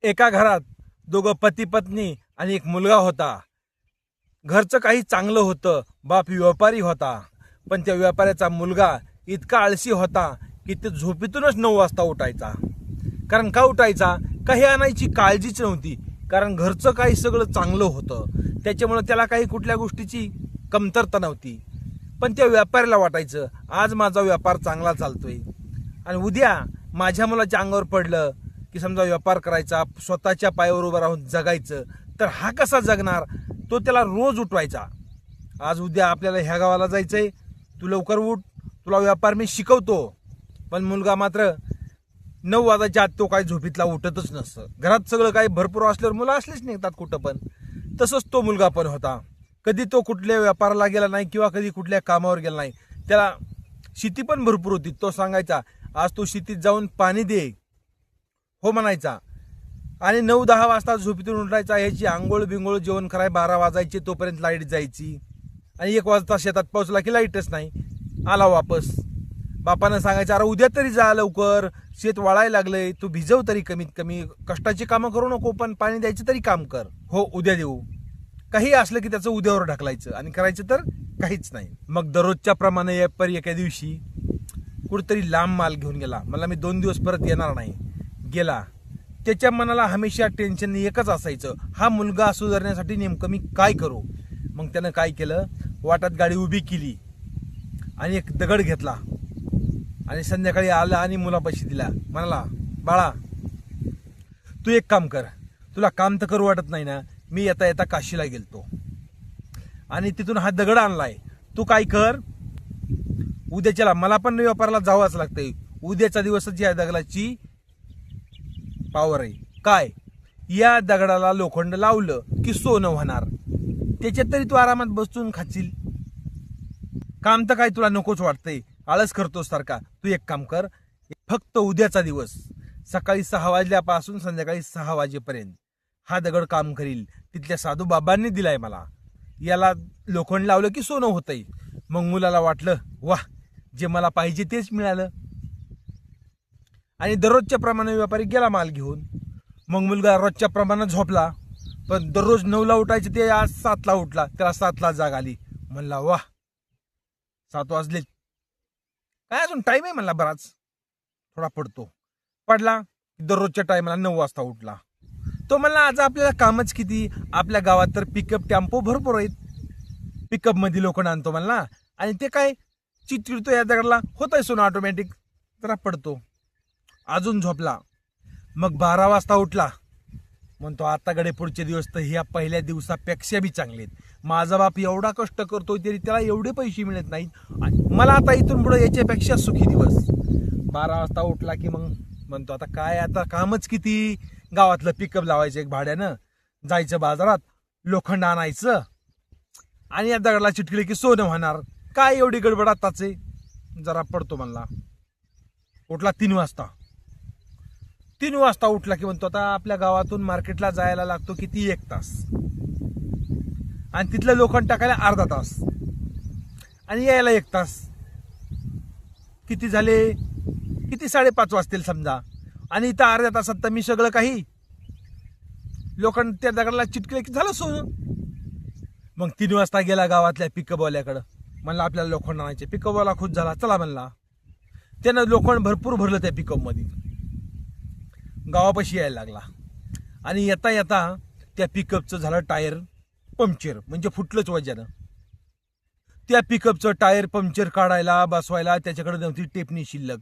एका घरात दोघं पती पत्नी आणि एक मुलगा होता. घरचं काही चांगलं होतं. बाप व्यापारी होता, पण त्या व्यापाऱ्याचा मुलगा इतका आळशी होता की ते झोपेतूनच 9 वाजता उठायचा. कारण का उठायचा? काही आणायची काळजीच नव्हती, कारण घरचं काही सगळं चांगलं होतं. त्याच्यामुळे त्याला काही कुठल्या गोष्टीची कमतरता नव्हती. पण त्या व्यापाऱ्याला वाटायचं आज माझा व्यापार चांगला चालतोय आणि उद्या माझ्या मुलाच्या अंगावर पडलं की समजा व्यापार करायचा, स्वतःच्या पायावर उभं राहून जगायचं, तर हा कसा जगणार? तो त्याला रोज उठवायचा. आज उद्या आपल्याला ह्या गावाला जायचंय, तू लवकर उठ, तुला व्यापार मी शिकवतो. पण मुलगा मात्र 9 वाजायच्या आत तो काही झोपीतला उठतच नसतं. घरात सगळं काही भरपूर असल्यावर मुलं असलीच निघतात कुठं पण. तसंच तो मुलगा पण होता. कधी तो कुठल्या व्यापाराला गेला नाही किंवा कधी कुठल्या कामावर गेला नाही. त्याला शेती पण भरपूर होती. तो सांगायचा आज तू शेतीत जाऊन पाणी दे, हो म्हणायचा. आणि 9-10 वाजता झोपेतून उठायचा. ह्याची आंघोळ बिंगोळ जेवण कराय 12 वाजायचे, तोपर्यंत लाईट जायची. आणि 1 वाजता शेतात पोहोचला की लाईटच नाही. आला वापस. बापानं सांगायचं अरे उद्या तरी जा लवकर, शेत वाळायला लागलंय, तू भिजव तरी, कमीत कमी कष्टाची कामं करू नको, पण पाणी द्यायचं तरी काम कर. हो उद्या देऊ. काही असलं की त्याचं उद्यावर ढकलायचं आणि करायचं तर काहीच नाही. मग दररोजच्या प्रमाणे एका दिवशी कुठेतरी लांब माल घेऊन गेला. मला मी 2 दिवस परत येणार नाही. गेला. त्याच्या मनाला हमेशा टेन्शन एकच असायचं, हा मुलगा सुधारण्यासाठी नेमकं मी काय करू. मग त्यानं काय केलं, वाटात गाडी उभी केली आणि एक दगड घेतला आणि संध्याकाळी आला आणि मुलापाशी दिला. म्हणाला बाळा तू एक काम कर, तुला काम तर करू वाटत नाही ना, मी येता येता काशीला गेलतो आणि तिथून हा दगड आणलाय, तू काय कर उद्याच्याला, मला पण व्यापाराला जावंच लागतंय, उद्याचा दिवसच या दगडाची पावर आहे. काय? या दगडाला लोखंड लावलं की सोनं होणार, त्याच्यात तरी तू आरामात बसून खाशील. काम तर काय तुला नकोच वाटतंय, आळस करतोस सारखा. तू एक काम कर, फक्त उद्याचा दिवस सकाळी 6 वाजल्यापासून संध्याकाळी 6 वाजेपर्यंत हा दगड काम करील. तिथल्या साधू बाबांनी दिलाय मला, याला लोखंड लावलं की सोनं होतंय. मग मुलाला वाटलं वाह, जे मला पाहिजे तेच मिळालं. आणि दररोजच्या प्रमाणे व्यापारी गेला माल घेऊन. मग मुलगा रोजच्या प्रमाणात झोपला, पण दररोज 9ला उठायचे ते आज 7ला उठला. त्याला 7ला जाग आली. म्हणला वाह 7 वाजले, काय अजून टाइम आहे म्हणला बराच, थोडा पडला. दररोजच्या टायमाला 9 वाजता उठला. तो म्हणला आज आपल्याला कामच किती, आपल्या गावात तर पिकअप टेम्पो भरपूर आहेत, पिकअप मध्ये लोखंड आणतो म्हणला, आणि ते काय चिटचिडतो या दगडाला, होतंय सोनं ऑटोमॅटिक. जरा पडतो. अजून झोपला. मग 12 वाजता उठला. म्हणतो आता गडे पुढचे दिवस तर ह्या पहिल्या दिवसापेक्षा बी चांगले आहेत. माझा बाप एवढा कष्ट करतोय तरी त्याला एवढे पैसे मिळत नाहीत, मला आता इथून पुढे याच्यापेक्षा सुखी दिवस. 12 वाजता उठला की मग म्हणतो आता काय, आता कामच किती, गावातलं पिकअप लावायचं एक भाड्यानं, जायचं बाजारात, लोखंड आणायचं आणि या दगडाला चिटकली की सोनं होणार. काय एवढी गडबड आताच आहे. जरा पडतो म्हणला. उठला 3 वाजता. 3 वाजता उठला की म्हणतो आता आपल्या गावातून मार्केटला जायला लागतो किती 1 तास, आणि तिथलं लोखंड टाकायला अर्धा तास, आणि यायला 1 तास. किती झाले, किती 5:30 वाजतील समजा. आणि इथं अर्ध्या तासात तर मी सगळं काही लोखंड त्या दगडाला चिटकले की झालं सोनं. मग 3 वाजता गेला गावातल्या पिकअपवाल्याकडं. म्हणला आपल्याला लोखंड आणायचे. पिकअपवाला खुश झाला. चला म्हणला. त्यानं लोखंड भरपूर भरलं त्या पिकअपमध्ये. गावापाशी यायला लागला आणि येता येता त्या पिकअपचं झालं टायर पंक्चर, म्हणजे फुटलंच वजानं. त्या पिकअपचं टायर पंक्चर काढायला बसवायला त्याच्याकडे नव्हती टेपणी शिल्लक.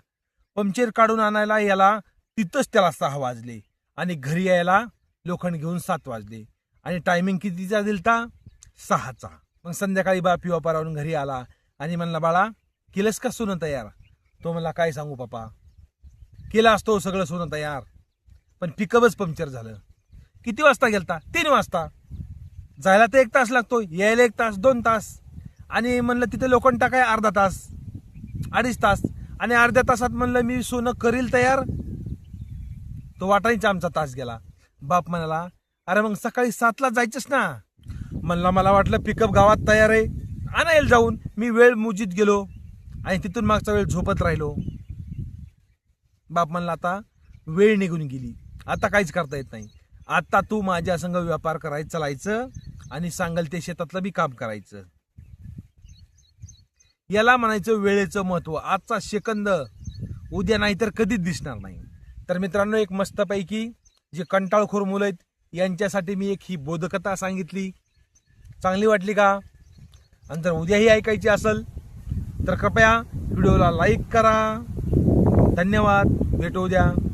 पंक्चर काढून आणायला याला तिथंच त्याला 6 वाजले आणि घरी यायला लोखंड घेऊन 7 वाजले. आणि टायमिंग कितीचा दिलता? 6चा. मग संध्याकाळी बाप व्यापारावरून घरी आला आणि म्हणला बाळा केलंस का सोनं तयार? तो म्हणला काय सांगू पप्पा, केला असतो सगळं सोनं तयार, पण पिकअपच पंक्चर झालं. किती वाजता गेलता? 3 वाजता. जायला तर 1 तास लागतो, यायला 1 तास, 2 तास, आणि म्हणलं तिथे लोखंड टाकाय अर्धा तास, 2.5 तास, आणि अर्ध्या तासात म्हणलं मी सोनं करील तयार. तो वाटायचा आमचा तास गेला. बाप म्हणाला अरे मग सकाळी 7ला जायचंच ना. म्हणला मला वाटलं पिकअप गावात तयार आहे, आणायला जाऊन मी वेळ मुजीत गेलो आणि तिथून मागचा वेळ झोपत राहिलो. बाप म्हणला आता वेळ निघून गेली, आता काहीच करता येत नाही. आता तू माझ्या संग व्यापार करायचं चालायचं आणि सांगल ते शेतातलं बी काम करायचं. याला म्हणायचं वेळेचं महत्व. आजचा सेकंद उद्या नाही तर कधीच दिसणार नाही. तर मित्रांनो, एक मस्तपैकी जे कंटाळखोर मुलं आहेत यांच्यासाठी मी एक ही बोधकथा सांगितली. चांगली वाटली का? आणि जर उद्याही ऐकायची असेल तर कृपया व्हिडिओला लाईक करा. धन्यवाद. भेटू उद्या.